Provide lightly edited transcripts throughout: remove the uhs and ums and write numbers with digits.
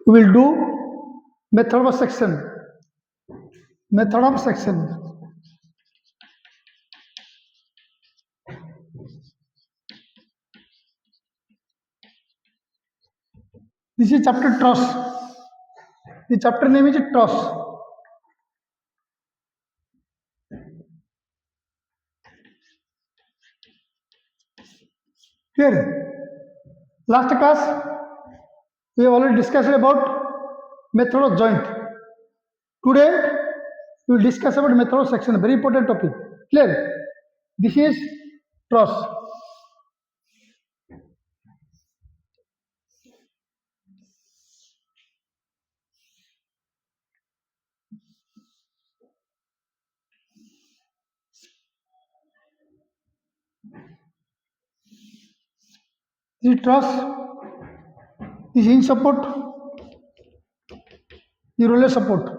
We will do method of section. Method of section. This is chapter truss. The chapter name is truss. Here, last class we have already discussed about method of joint. Today we will discuss about method of section. Very important topic. Clear? This is truss. This is truss. This is hinge support. The roller support.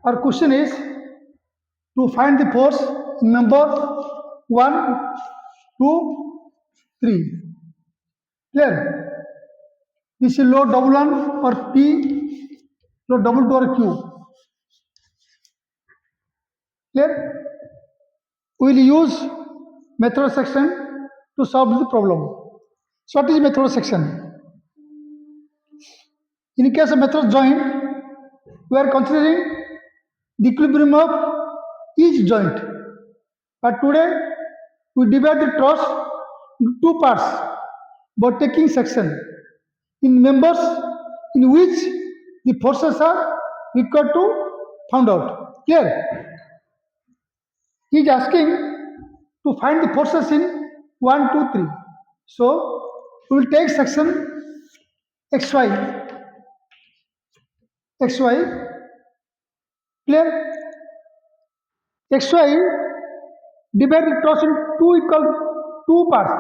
Our question is to find the force in number 1, 2, 3. Clear? This is load W1 or P, load W2 or Q. Clear? We will use method of section to solve the problem. So what is method of section? In case of method of joint, we are considering the equilibrium of each joint. But today we divide the truss into two parts by taking section in members in which the forces are required to found out. Clear? He is asking to find the forces in 1, 2, 3. So we will take section XY. XY. Clear? XY divide the truss in two parts.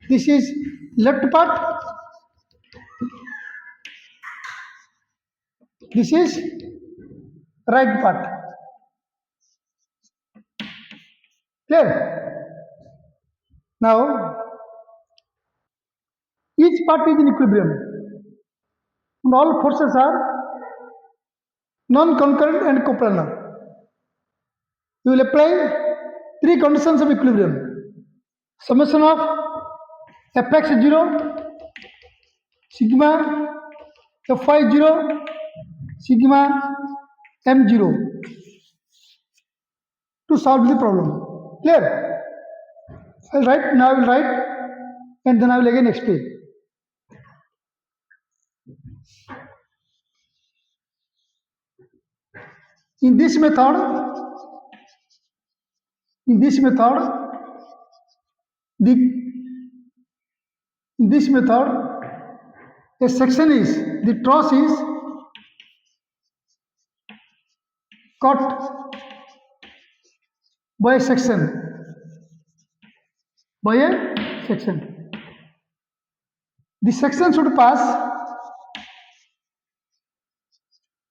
This is left part. This is right part. Clear? Now, each part is in equilibrium. And all forces are non-concurrent and coplanar. We will apply three conditions of equilibrium. Summation of Fx0, sigma Fy0, sigma m0 to solve the problem. Clear? I will write, now I will write and then I will again explain. In this method, a section is, the truss is cut by a section.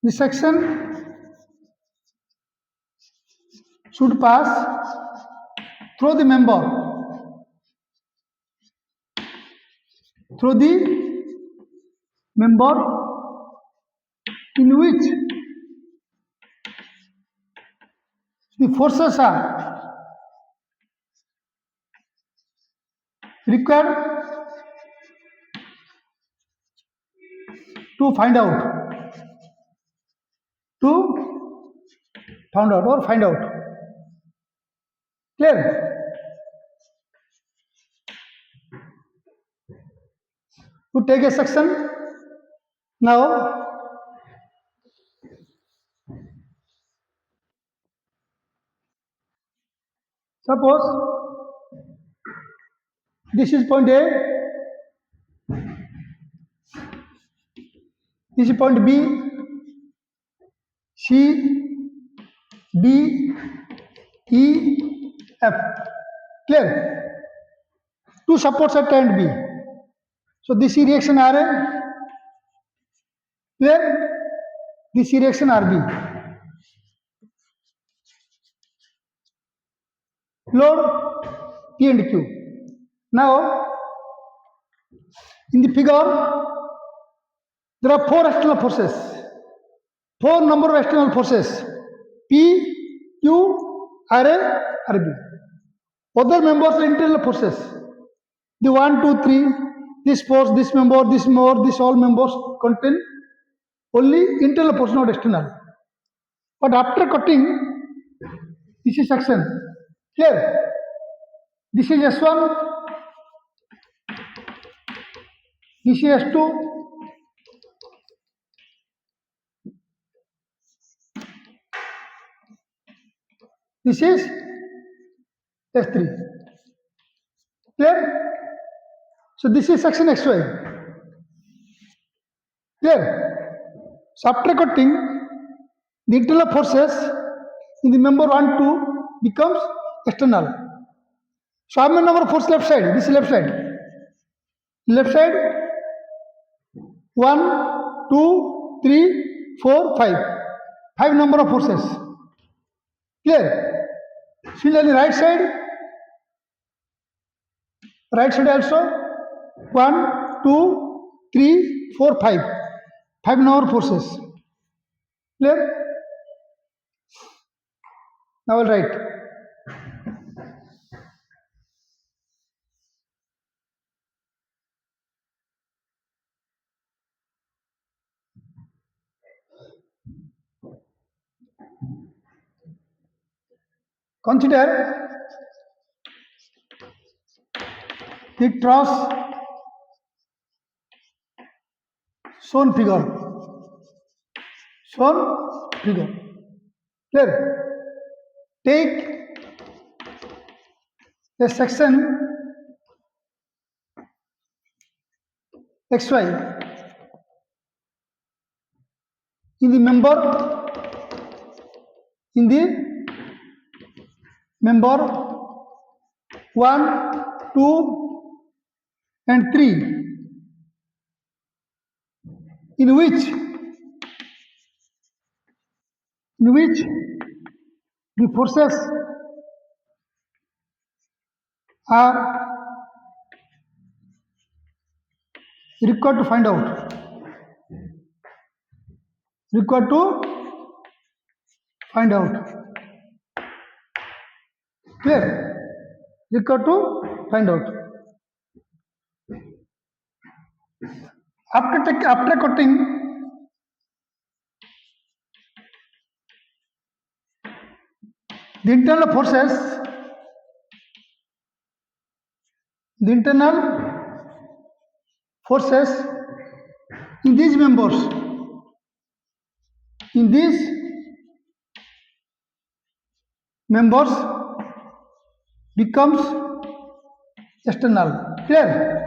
The section should pass, through the member in which the forces are required to find out or find out. Clear? To take a section. Now, suppose this is point A, this is point B, C, D, E, F. Clear? Two supports at A and B. So this is reaction RA. Clear? This is reaction RB. Load P and Q. Now, In the figure, there are four external forces, four number of external forces, P, Q, RA, RB. Other members are internal forces. The 1, 2, 3, this force, this member, this all members contain only internal force, not external. But after cutting, this is section. Clear? This is S1, this is S2, this is S3. Clear? So this is section XY. Clear? So after cutting, the internal forces in the member 1, 2 becomes external. So how many number of force left side? This is left side. Left side 1, 2, 3, 4, 5. 5 number of forces. Clear? Similarly, right side also 1, 2, 3, 4, 5. 5 number of forces. Clear? Now I'll write. Consider the truss shown figure. Clear? Take a section XY in the member 1, 2 and 3, in which the forces are required to find out. Clear? Required to find out. After cutting, the internal forces in these members becomes external. Clear?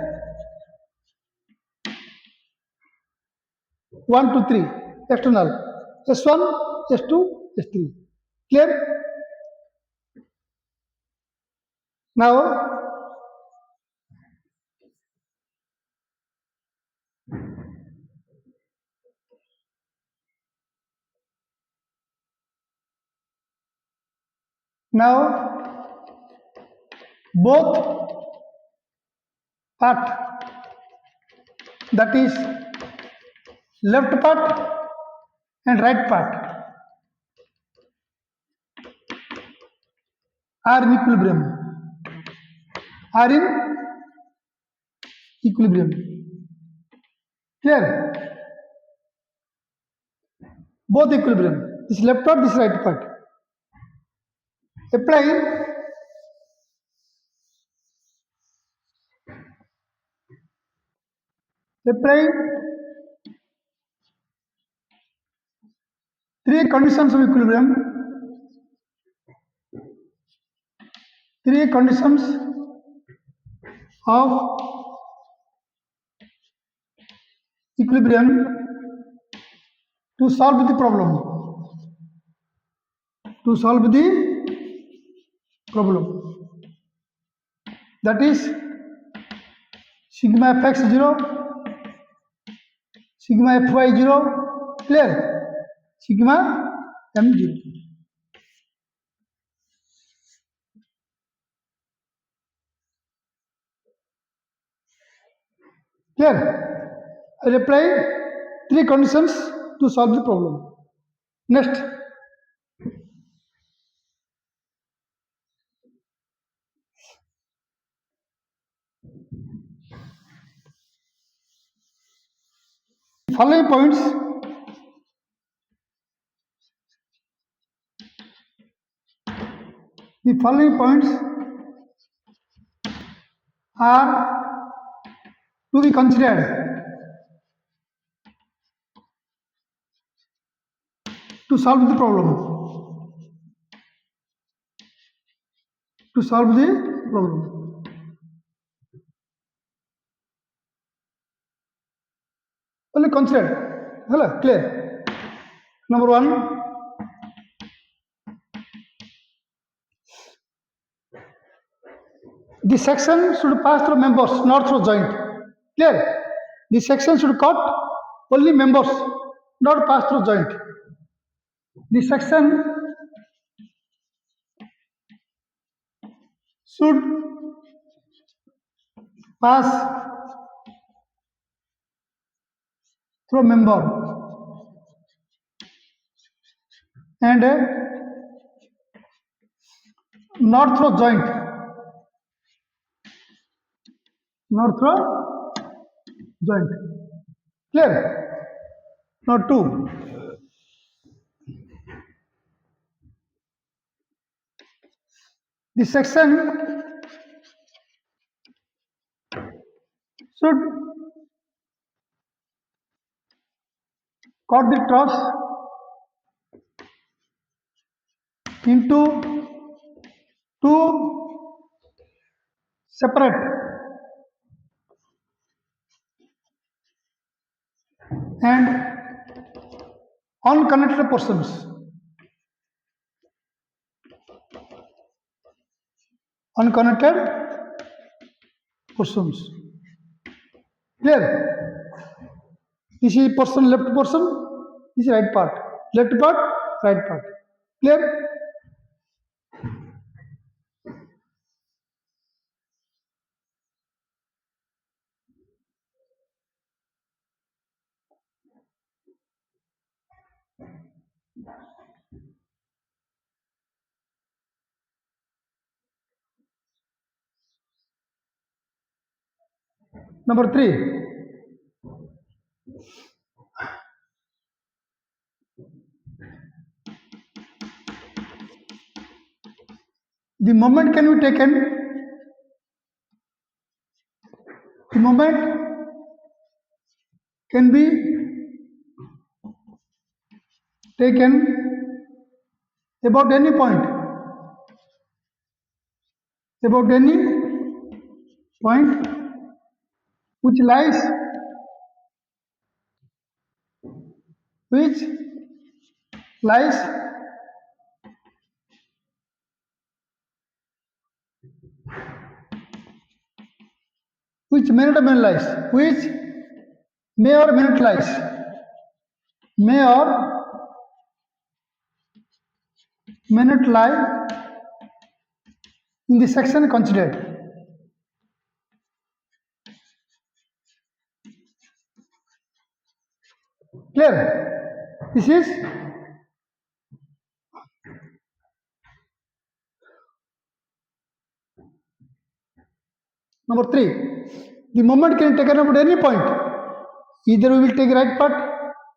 1, 2, 3 external. S1, S2, S3. Clear? Now both part, that is left part and right part, are in equilibrium. Clear? Both equilibrium. This left part, this right part. Apply three conditions of equilibrium. Three conditions of equilibrium to solve the problem. That is sigma fx 0, sigma fy 0. Clear? Sigma m 0. Clear? I will apply three conditions to solve the problem. Next, following points the following points are to be considered to solve the problem. To solve the problem. Only consider. Hello, clear. Number one, the section should pass through members, not through joint. Clear? The section should cut only members, not pass through joint. The section should pass through member and not through joint. Not through joint. Clear? Now two. The section should cut the truss into two separate and unconnected portions. Unconnected portions. Clear? This is portion, left portion. This is right part. Left part, right part. Clear? Number three. The moment can be taken. The moment can be taken about any point. About any point which lies which lies which may or may not lies, which may or may not lies, may or may not lie in the section considered. Clear? This is number three. The moment can be taken about any point. Either we will take right part,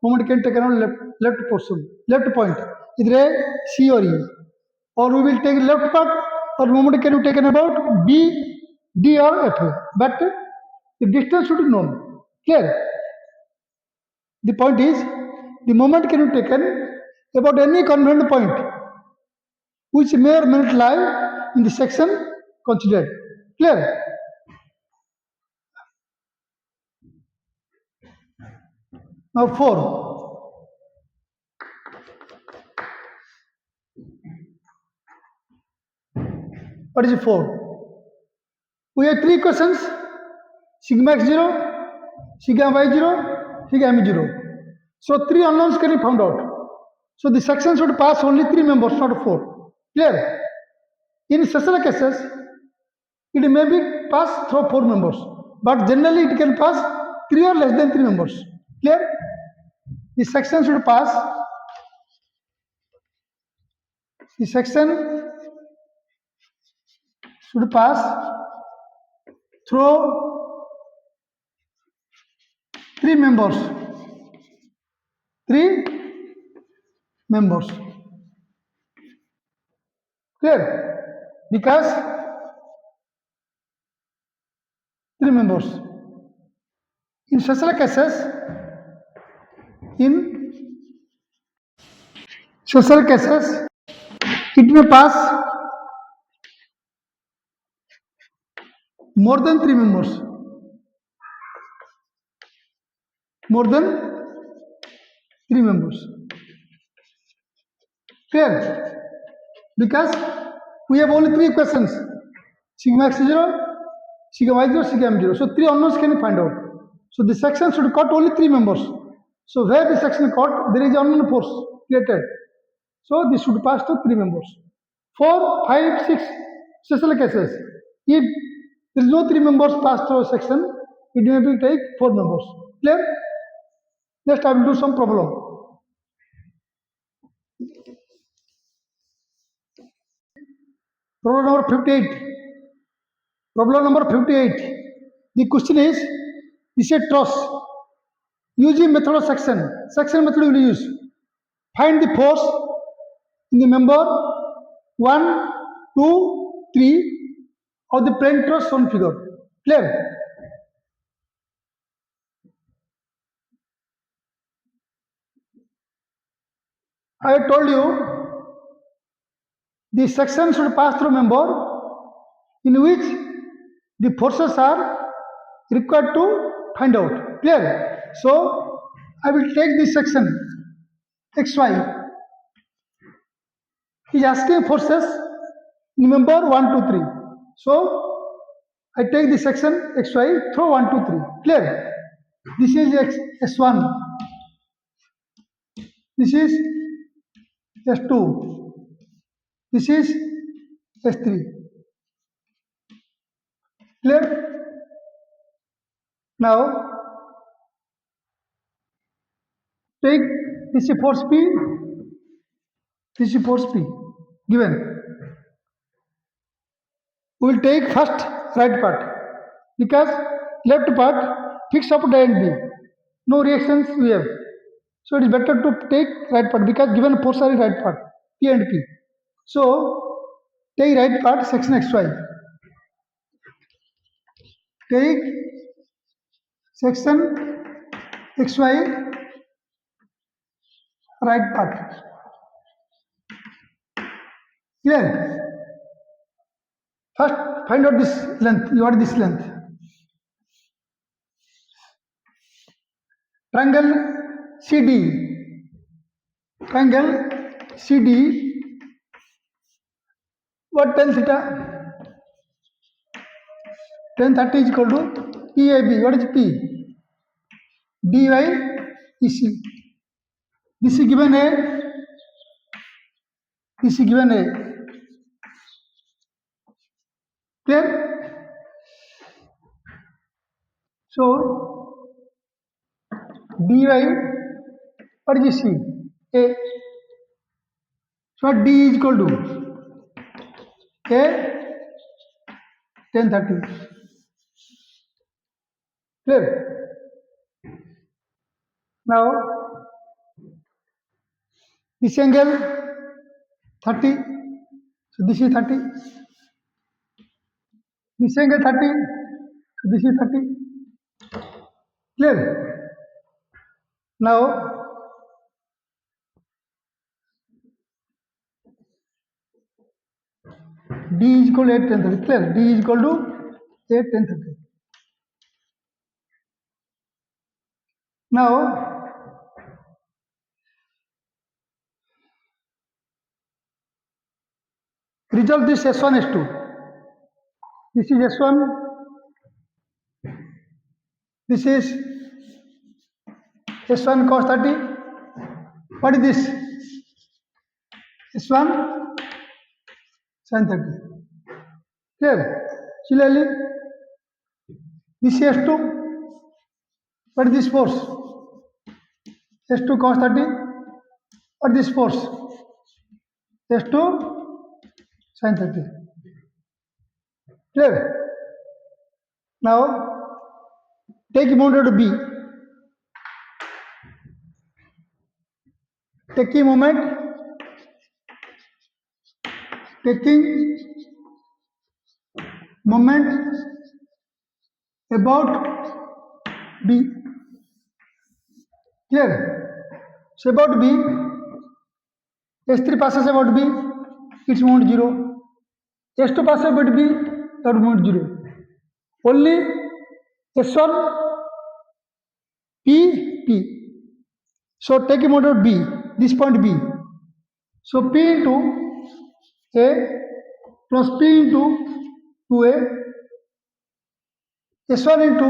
moment can be taken on left portion, left point. Either A, C or E. Or we will take left part, or moment can be taken about B, D or F. But the distance should be known. Clear? The point is, the moment can be taken about any convenient point which may or may not lie in the section considered. Clear? Now 4. What is 4? We have three equations: sigma x 0, sigma y 0, sigma m 0. So three unknowns can be found out. So the section should pass only three members, not 4. Clear? In special cases, it may be pass through 4 members, but generally it can pass 3 or less than 3 members. Clear? The section should pass. The section should pass through 3 members. 3 members. Clear? Because 3 members. In special cases, it may pass more than 3 members. More than 3 members. Clear? Because we have only 3 equations: sigma x 0, sigma y 0, sigma m 0. So 3 unknowns can you find out. So the section should cut only 3 members. So where the section cut, there is unknown force created. So this should pass to 3 members. 4, 5, 6 special cases. If there is no 3 members pass through a section, it may be take 4 members. Clear? Next I will do some problem. Problem number 58. Problem number 58. The question is, this is a truss. Using method of section. Section method we will use. Find the force in the member 1, 2, 3 of the plain truss shown figure. Clear? I told you the section should pass through member in which the forces are required to find out. Clear? So I will take this section xy. He is asking forces in member 1, 2, 3. So I take this section xy through 1, 2, 3. Clear? This is s1. This is s2. This is s3. Clear? Now take this is force P, this is force P given. We will take first right part because left part fixed up A and B. No reactions we have. So it is better to take right part because given force are in right part P and P. So take right part section xy. Take section xy right part. Clear? First find out this length. You want this length. Triangle CD. Triangle CD. What tan theta? Tan 30 is equal to PAB. What is P? D by EC. This is given A. This is given A. Clear? So D by what is C? A. So D is equal to A tan 30. Clear? Now this angle 30. So this is 30. This angle 30. So this is 30. Clear? Now D is equal to 8 tan 30. Clear? D is equal to 8 tan 30. Now resolve this S1 S2. This is S1. This is S1 cos 30. What is this? S1 sin 30. Clear? Similarly, this is S2. What is this force? S2 cos 30. What is this force? S2 sin 30. Clear? Now take moment B. Taking moment about B. Clear? So about B, S3 passes about B, its moment 0. S2 passes about B, that moment 0. Only S1, P. So take a moment of B, this point B. So P into A plus P into 2A, S1 into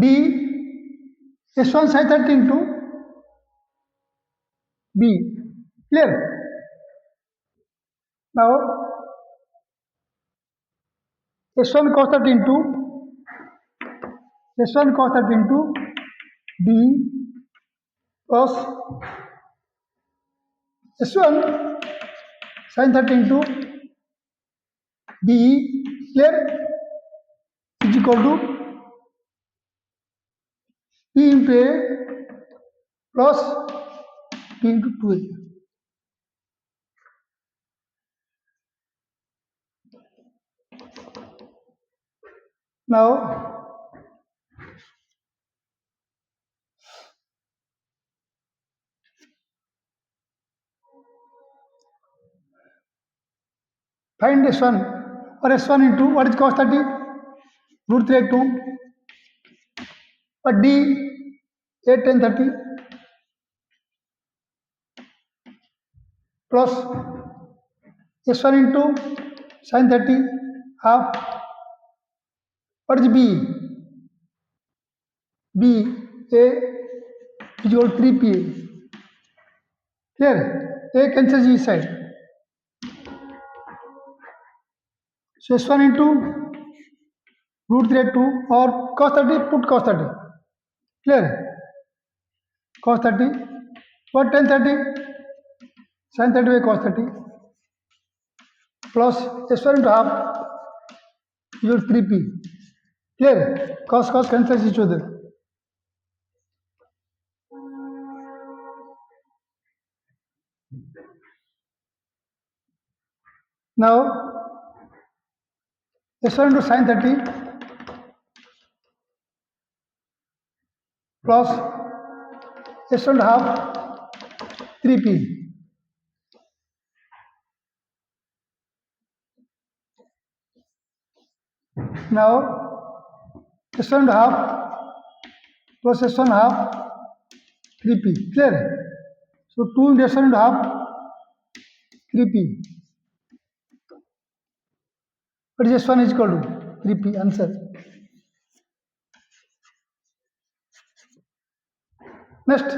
D, S1 sin 30 into B. Clear? Now S1 cos 30 into D plus S1 sin 30 into DE. Clear? Is equal to P into A plus P into 2A. Now find S1 or S1 into what is cos 30? Root 3 2. But D 8 10 30 plus S1 into sin 30 half. What is B? B A is equal to 3PA. Clear? A cancels each side. So S1 into root 3 2 or cos 30, put cos 30. Clear? Cos 30. What 10 30? Sin 30 by cos 30 plus S1 into half is equal to 3P. Clear? Cos cancels each other. Now S1 into sin 30 plus S1 into half 3P. Now S1 into half plus S1 half 3P. Clear? So 2 into S1 into half 3P. What is S1 is equal to 3P? Answer. Next.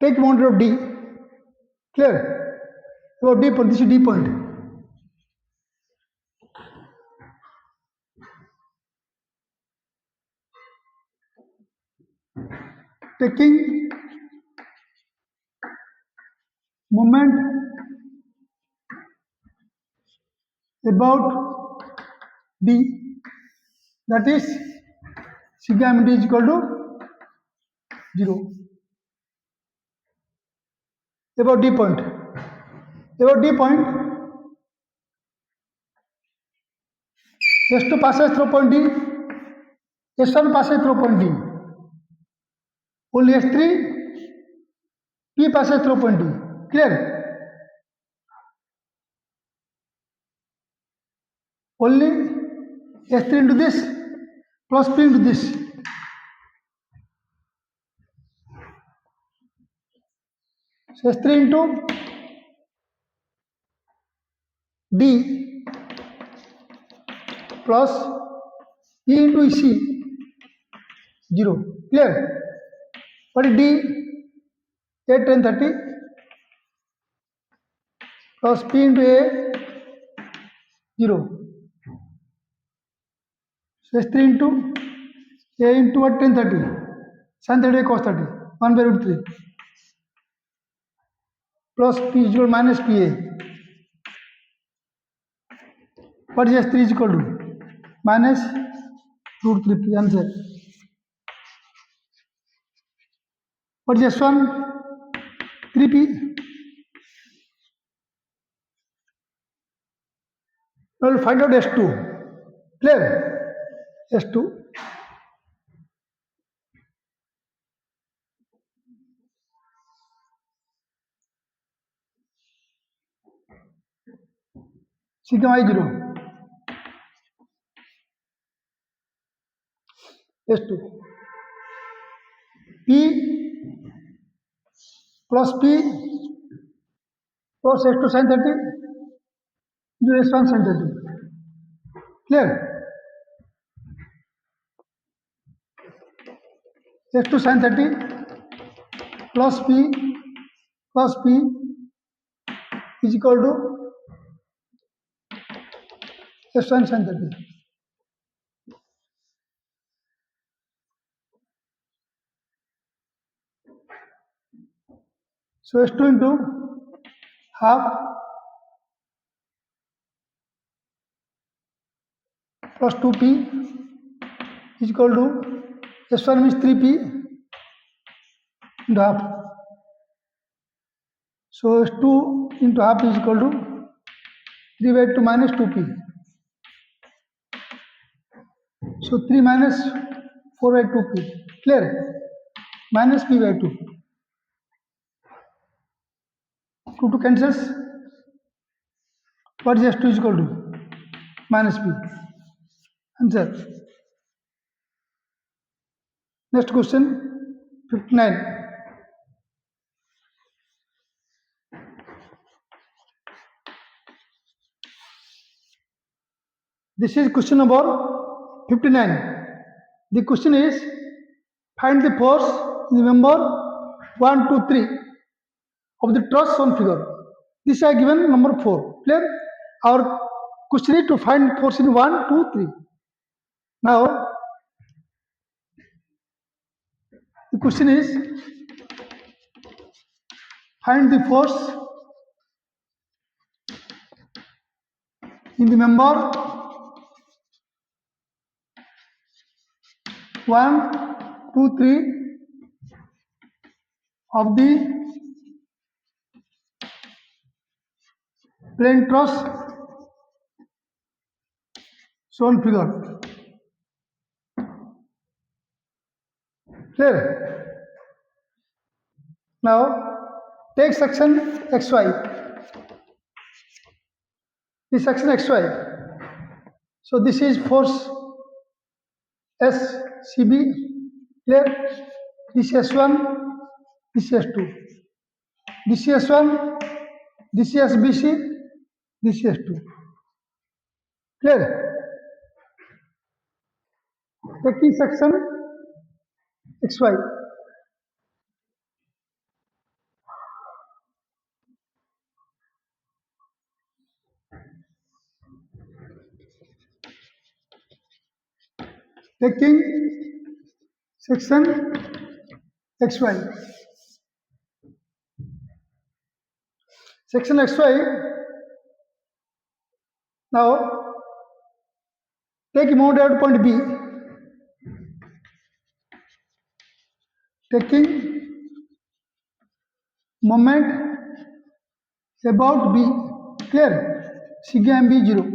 Take moment of D. Clear? About D point. This is D point. Taking moment about D, that is sigma m D is equal to 0. About D point. About D point, S2 passes through point D, S1 passes through point D. Only S3, P passes through point D. Clear? Only S3 into this plus P into this. So S3 into D plus E into C 0. Clear? What is D? 8 10 30 plus P into A 0. So S3 into A into what, tan 30, sin 30 cos 30, 1 by root 3 plus P is equal to minus PA. What is S3 is equal to? Minus root 3P, answer. What is S1? 3P. We will find out S2. Clear? S2. Sigma I0. S2. P plus P plus S2 sin 30 is S1 sin 30. Clear? S2 sin 30 plus P is equal to S1 sin 30. So S2 into half plus 2P is equal to S1 means 3P into half. So S2 into half is equal to 3 by 2 minus 2P. So 3 minus 4 by 2P. Clear? Minus P by 2. 2 to cancels. What is S2 is equal to? Minus P. Answer. Next question, 59. This is question number 59. The question is, find the force in the member 1, 2, 3 of the truss on figure. This is given number 4. Clear? Our question is to find force in 1, 2, 3. Now, the question is, find the force in the member 1, 2, 3 of the plain truss shown figure. Clear? Now, take section XY. This section XY. So this is force SCB. Clear? This is S1, this is S2. This is S1, this is SBC, this is S2. Clear? Taking section XY. Taking section XY. Section XY. Now, take moment at point B. Taking moment about B. Clear? Sigma M B 0.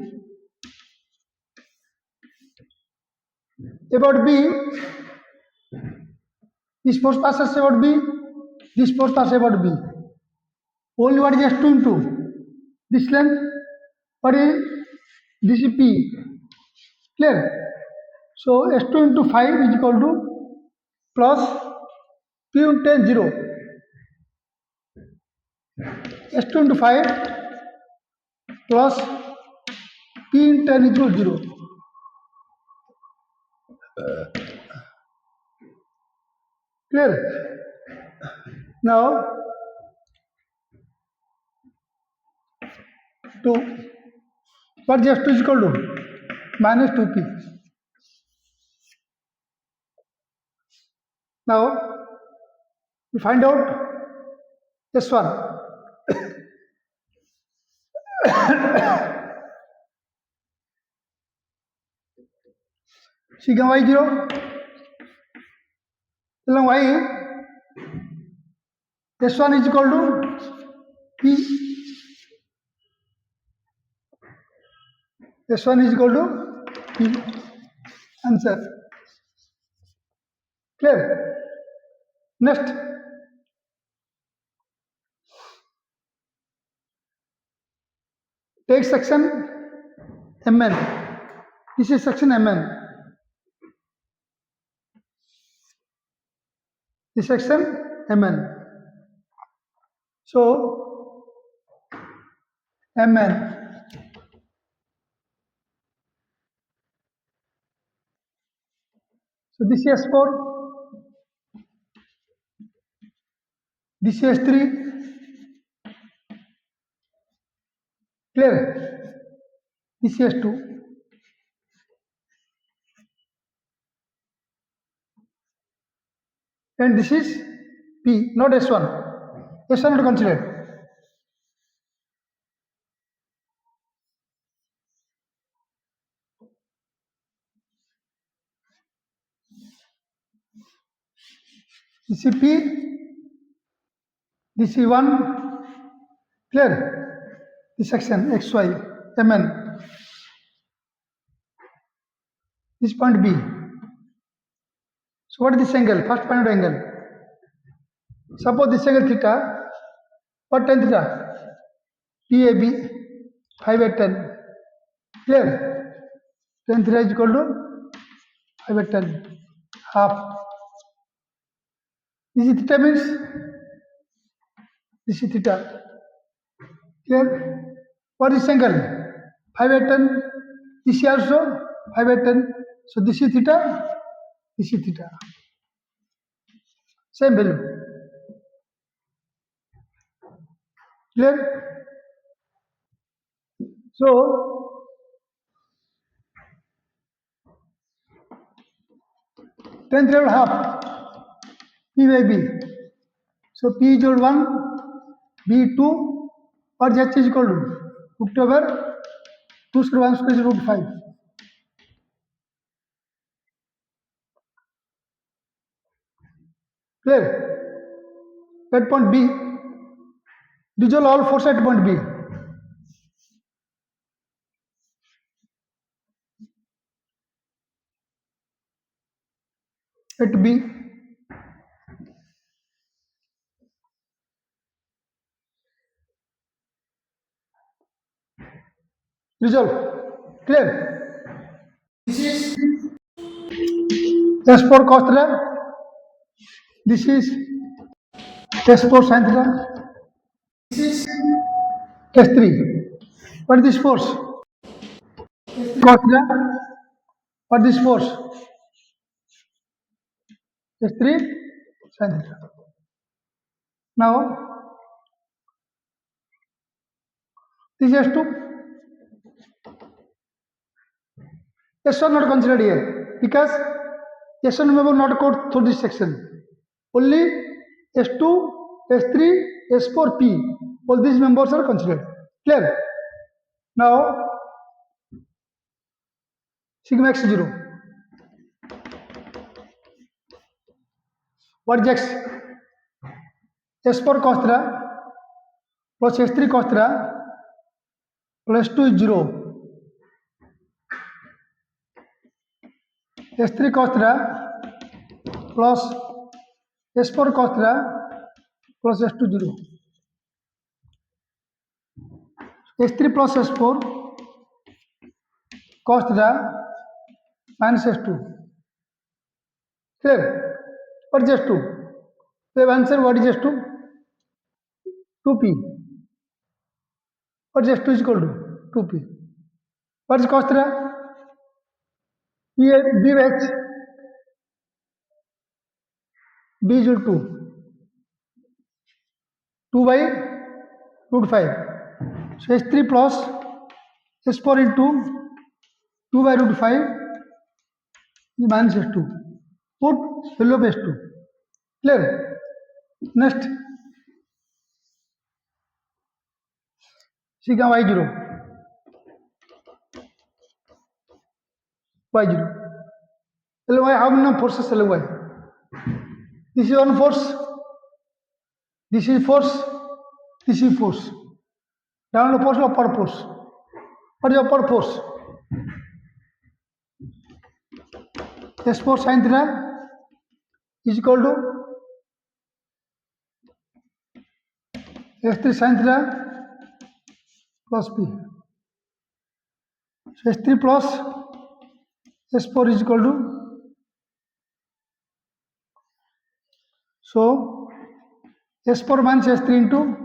About B, this force passes about B, this force passes about B. Only what is S2 into this length, what is this is P. Clear? So S2 into 5 is equal to plus P into 0. S2 into 5 plus P into 10 is equal to 0. Clear? Now, 2. What is S2 is equal to? Minus 2p. Now we find out S1. Sigma y0 along y S1 is equal to P. S1 is equal to P. Answer. Clear? Next. Take section Mn. This is section Mn. This section Mn. So Mn. So this is S4. This is S3. Clear? This is S2. And this is P, not S1. S1 not considered. This is P, this is 1. Clear? This section XY, Mn. This point B. So what is this angle? First point of angle. Suppose this angle theta. What tan theta? PAB 5/10. Clear? Tan theta is equal to 5/10. Half. This is theta means this is theta. Clear? What is angle? 5/10. This is also 5/10. So this is theta. This is theta. Same value. Clear? So tan theta will half P by B. So P is equal to 1, B 2. What is H is equal to? Root over 2 square 1 square is root 5. Clear? At point B, resolve all forces at point B. At B, resolve. Clear? This is S4 cos theta. This is S4 sin theta. This is S3. What is this force? Cos theta. What is this force? S3 sin theta. Now, this is S2. S1 not considered here because S1 member not go through this section. Only S2, S3, S4, P. All these members are considered. Clear? Now, sigma x 0. What is x? S4 cos theta plus S3 cos theta plus 2 is 0. S3 cos theta plus S4 cos theta plus S2 0. S3 plus S4 cos theta minus S2. Clear? What is S2? We have answered what is S2? 2p. What is S2 is equal to? 2p. What is cos theta? B by h. B is equal to 2 by root 5. So S3 plus S4 into 2 by root 5 is minus S2. Put value of S2. Clear? Next, secant y0, y0. Ly, how many forces Ly? This is one force, this is force, this is force. Downward force, upward force. What is upward force? S4 sin theta is equal to S3 sin theta plus P. So S3 plus S4 is equal to, so S4 minus S3 into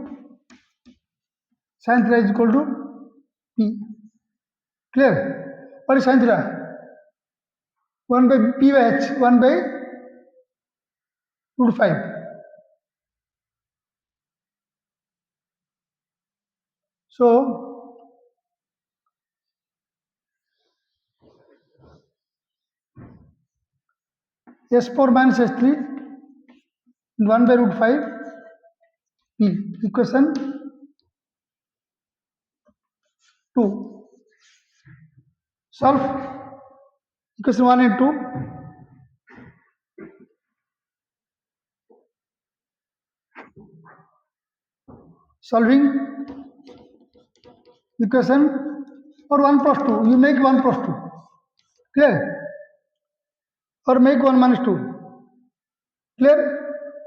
sin theta is equal to P. Clear? What is sin theta? 1 by P by H, 1 by root 5. So S4 minus S3 1 by root 5 P. Equation 2. Solve equation 1 and 2. Solving equation or 1 plus 2. You make 1 plus 2. Clear? Or make 1 minus 2. Clear?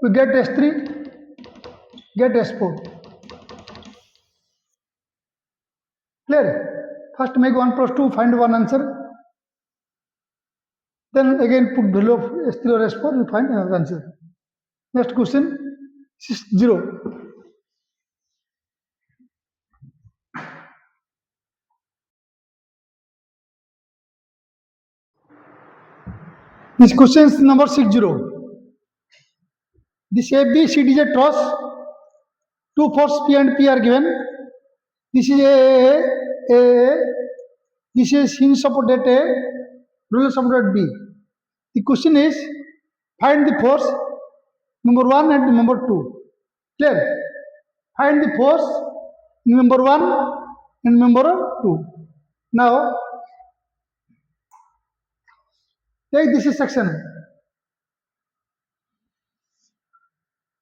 We get S3, get S4. Clear? First make 1 plus 2, find one answer. Then again put value of S3 or S4, you find another answer. Next question, 0. This question is number 60. This ABCD is a truss. Two forces P and P are given. This is A. This is hinge support at A, roller support at B. The question is, find the force number 1 and number 2. Clear? Find the force number 1 and number 2. Now, take this section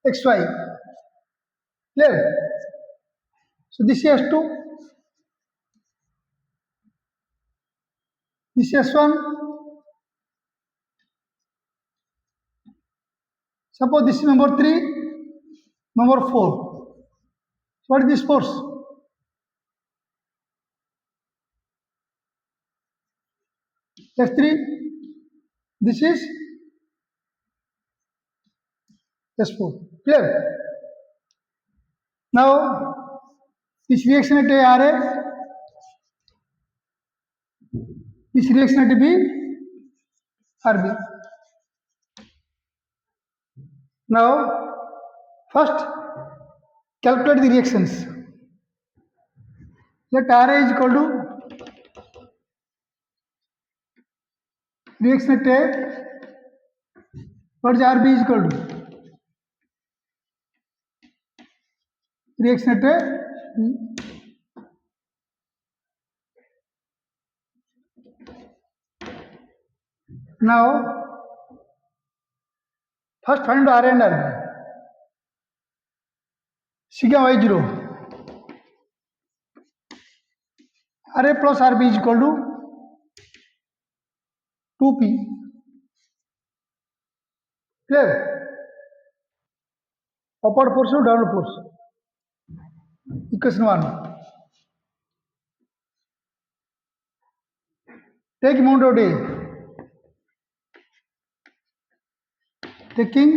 XY. Clear? So this is S2, this is S1. Suppose this is number 3, number 4. So what is this force? S3, this is S4. Clear? Now, this reaction at A RA, this reaction at B RB. Now, first calculate the reactions. Let RA is equal to reaction at A. What is RB is equal to? Reaction at A. Now, first find RA and RB. Sigma y0. RA plus RB is equal to 2P. Clear? Upward force or downward force? Equation 1. Take moment of day. Taking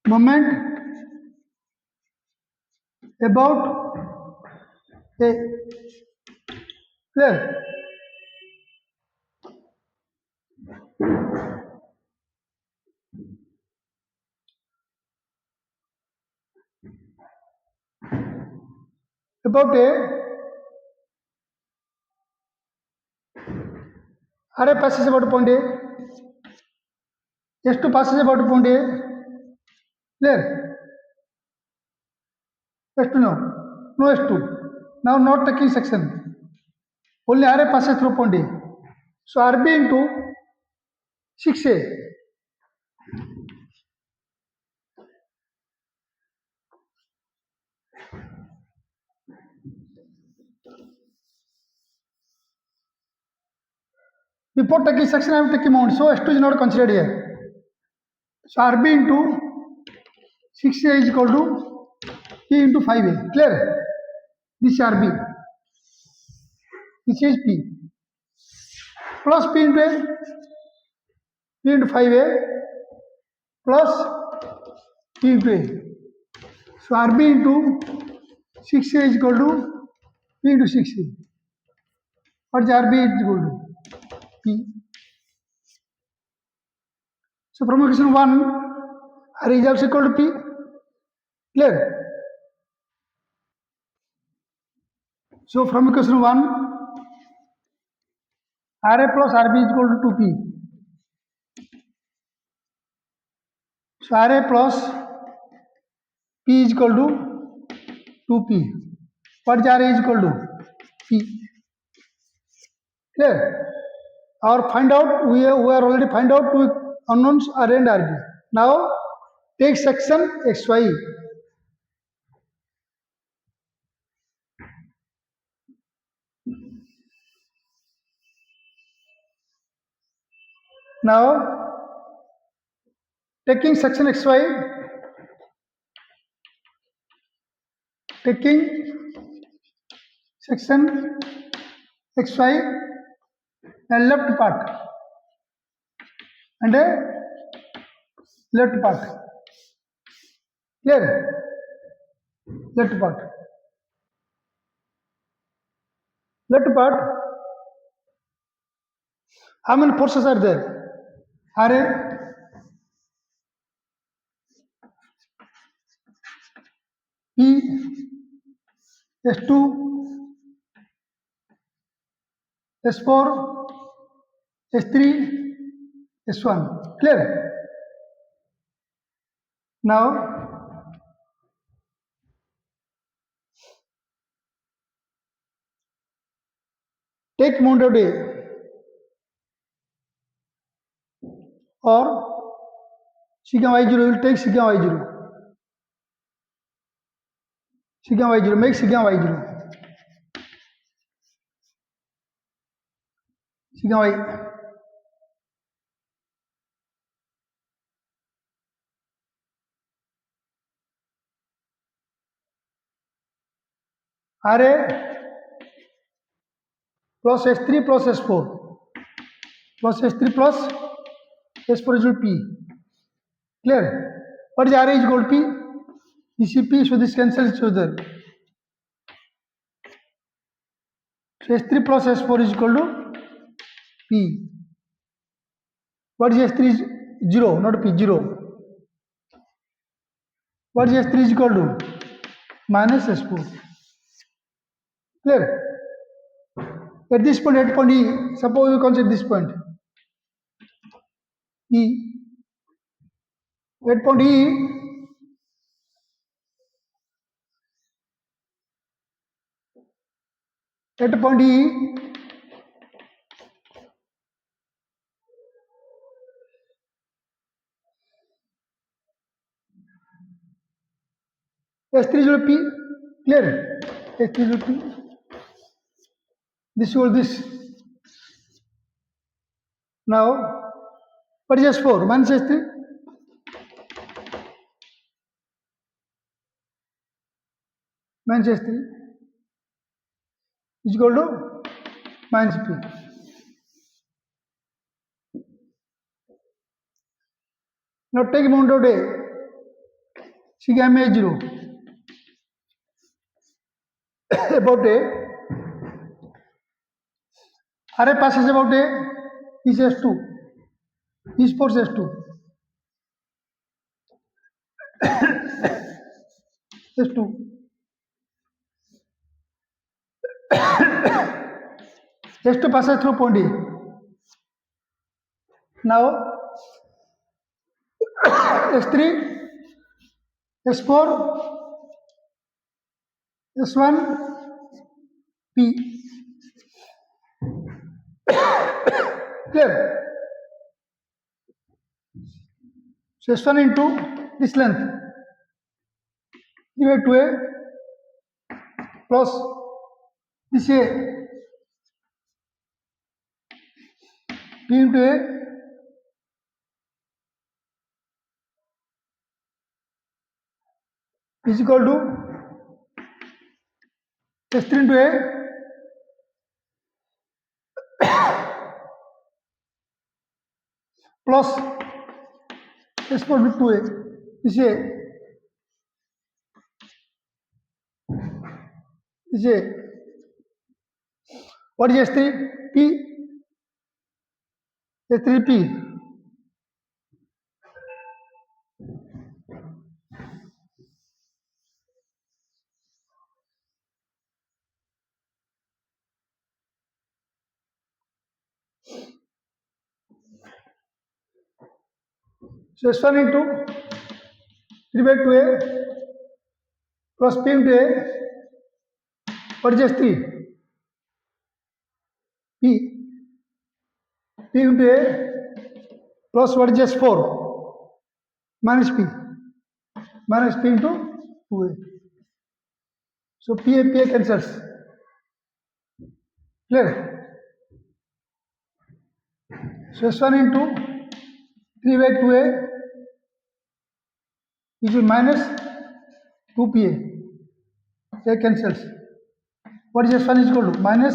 moment about A. Clear? about a array passes about point A, S2 passes about point A, clear? S2 no S2. Now not taking section, only array passes through point A. So RB into 6A. Before taking section, I am taking mount. So S2 is not considered here. So RB into 6A is equal to P into 5A. Clear? This is RB. This is P. Plus P into A. P into 5A plus P into A. So RB into 6A is equal to P into 6A. What is RB is equal to? P. So from equation 1, R is also equal to P. Clear? So from equation 1, RA plus RB is equal to 2P. So RA plus P is equal to 2P. What is RA is equal to? P. Clear? Or find out, we are already find out two unknowns RA and RB. Now take section XY. Now taking section XY, taking section XY and left part and a left part. Clear? Left part. Left part. How many forces are there? RA, P, S2, S4, S3, S1. Clear? Now take mount of A or sigma y0 will take sigma y0. Sigma y0, make sigma y0. Sigma y. RA plus S3 plus S4 plus S3 plus S4 is equal to P. Clear? What is RA is equal to P? This is P, so this cancels each other. So S3 plus S4 is equal to P. What is S3 is 0, not P, 0. What is S3 is equal to? Minus S4. Clear? At this point, at point E, suppose you consider this point E. At point E, at point E, S3 is equal to P. Clear? S3 is equal to P. This equal to this. Now, what is S4? Minus S3. Minus S3 is equal to minus P. Now take mount of A. Sigma A 0. About A. RA passes about A is S2. Is force S2. S2. S2 passes through point D. Now S3, S4, S1, P. Clear? So S1 into this length divided to A plus this A, P into A is equal to S3 into A plus S4 into 2A. This A, this A. What is S3? P. S3 P. So S1 into 3 by 2A plus P into A. What is S3? P. P into A plus what is S4? Minus P. Minus P into 2A. So P A cancels. Clear? So S1 into 3 by 2A is minus 2PA. A cancels. What is S1 is equal to? Minus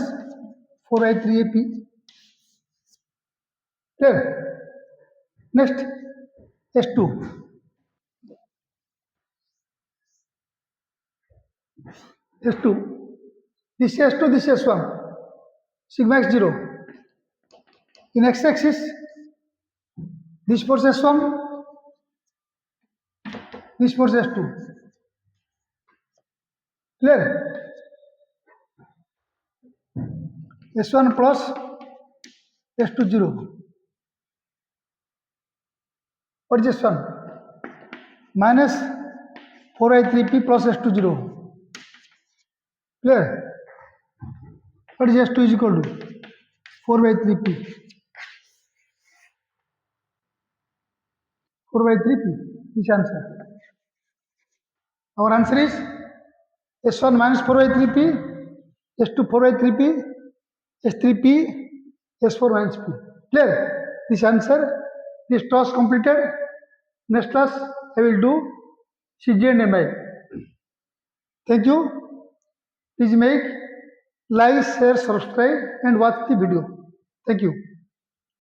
4 by 3AP. Clear? Next, S2. S2. This S2, this S1. Sigma x 0. In x-axis, this force S1, this force S2. Clear? S1 plus S2 0. What is S1? Minus 4i3p plus S2 0. Clear? What is S2 is equal to? 4 by 3p. 4 by 3p. This answer. Our answer is S1 minus 4 by 3p, S2 4 by 3p, S3p, S4 minus p. Clear? This answer, this task completed. Next class I will do CG and MI. Thank you. Please make like, share, subscribe and watch the video. Thank you.